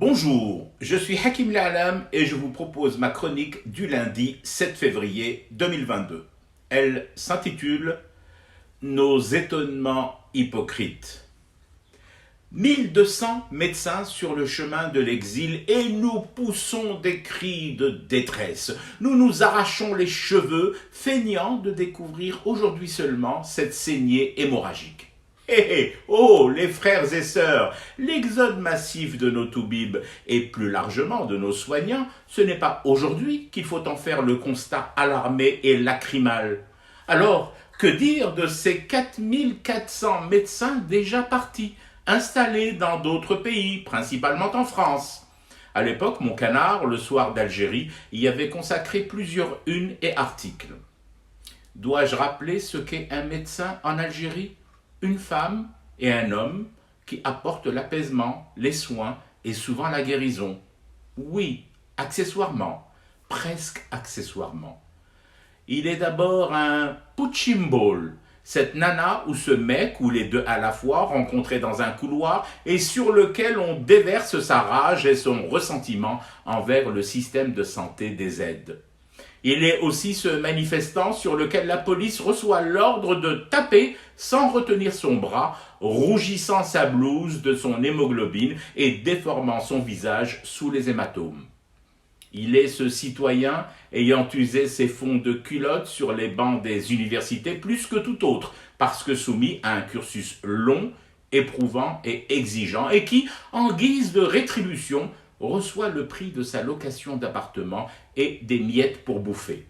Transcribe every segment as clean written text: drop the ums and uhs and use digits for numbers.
Bonjour, je suis Hakim La'alam et je vous propose ma chronique du lundi 7 février 2022. Elle s'intitule Nos étonnements hypocrites. 1200 médecins sur le chemin de l'exil et nous poussons des cris de détresse. Nous nous arrachons les cheveux, feignant de découvrir aujourd'hui seulement cette saignée hémorragique. Oh, les frères et sœurs, l'exode massif de nos toubibs et plus largement de nos soignants, ce n'est pas aujourd'hui qu'il faut en faire le constat alarmé et lacrymal. Alors, que dire de ces 4400 médecins déjà partis, installés dans d'autres pays, principalement en France? À l'époque, mon canard, le soir d'Algérie, y avait consacré plusieurs unes et articles. Dois-je rappeler ce qu'est un médecin en Algérie? Une femme et un homme qui apportent l'apaisement, les soins et souvent la guérison. Oui, accessoirement, presque accessoirement. Il est d'abord un punching ball, cette nana ou ce mec ou les deux à la fois rencontrés dans un couloir et sur lequel on déverse sa rage et son ressentiment envers le système de santé des aides. Il est aussi ce manifestant sur lequel la police reçoit l'ordre de taper sans retenir son bras, rougissant sa blouse de son hémoglobine et déformant son visage sous les hématomes. Il est ce citoyen ayant usé ses fonds de culotte sur les bancs des universités plus que tout autre, parce que soumis à un cursus long, éprouvant et exigeant, et qui, en guise de rétribution, reçoit le prix de sa location d'appartement et des miettes pour bouffer.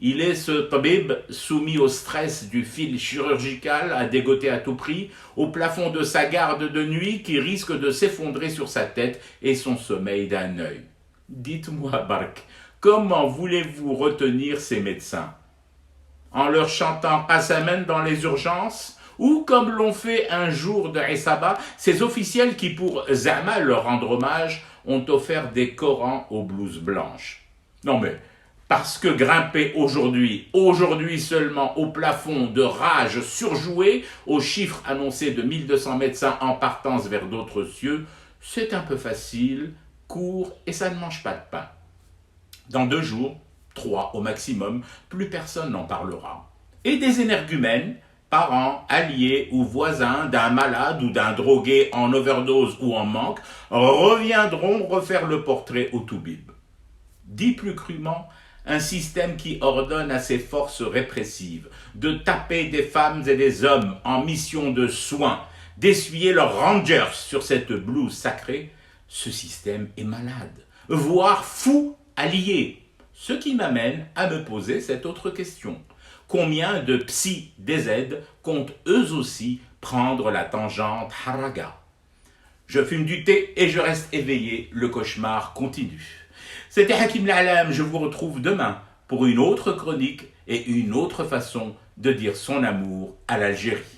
Il est ce tabib soumis au stress du fil chirurgical à dégoter à tout prix, au plafond de sa garde de nuit qui risque de s'effondrer sur sa tête et son sommeil d'un œil. Dites-moi, Bark, comment voulez-vous retenir ces médecins? En leur chantant Qasamen dans les urgences? Ou comme l'ont fait un jour de Issaba, ces officiels qui, pour Zama leur rendre hommage, ont offert des Corans aux blouses blanches. Non mais, parce que grimper aujourd'hui seulement au plafond de rage surjouée, aux chiffres annoncés de 1200 médecins en partance vers d'autres cieux, c'est un peu facile, court et ça ne mange pas de pain. Dans 2 jours, 3 au maximum, plus personne n'en parlera. Et des énergumènes, parents, alliés ou voisins d'un malade ou d'un drogué en overdose ou en manque, reviendront refaire le portrait au toubib. Dit plus crûment, un système qui ordonne à ses forces répressives de taper des femmes et des hommes en mission de soins, d'essuyer leurs rangers sur cette blouse sacrée, ce système est malade, voire fou allié. Ce qui m'amène à me poser cette autre question. Combien de psy-DZ comptent eux aussi prendre la tangente haraga? Je fume du thé et je reste éveillé, le cauchemar continue. C'était Hakim La'alam, je vous retrouve demain pour une autre chronique et une autre façon de dire son amour à l'Algérie.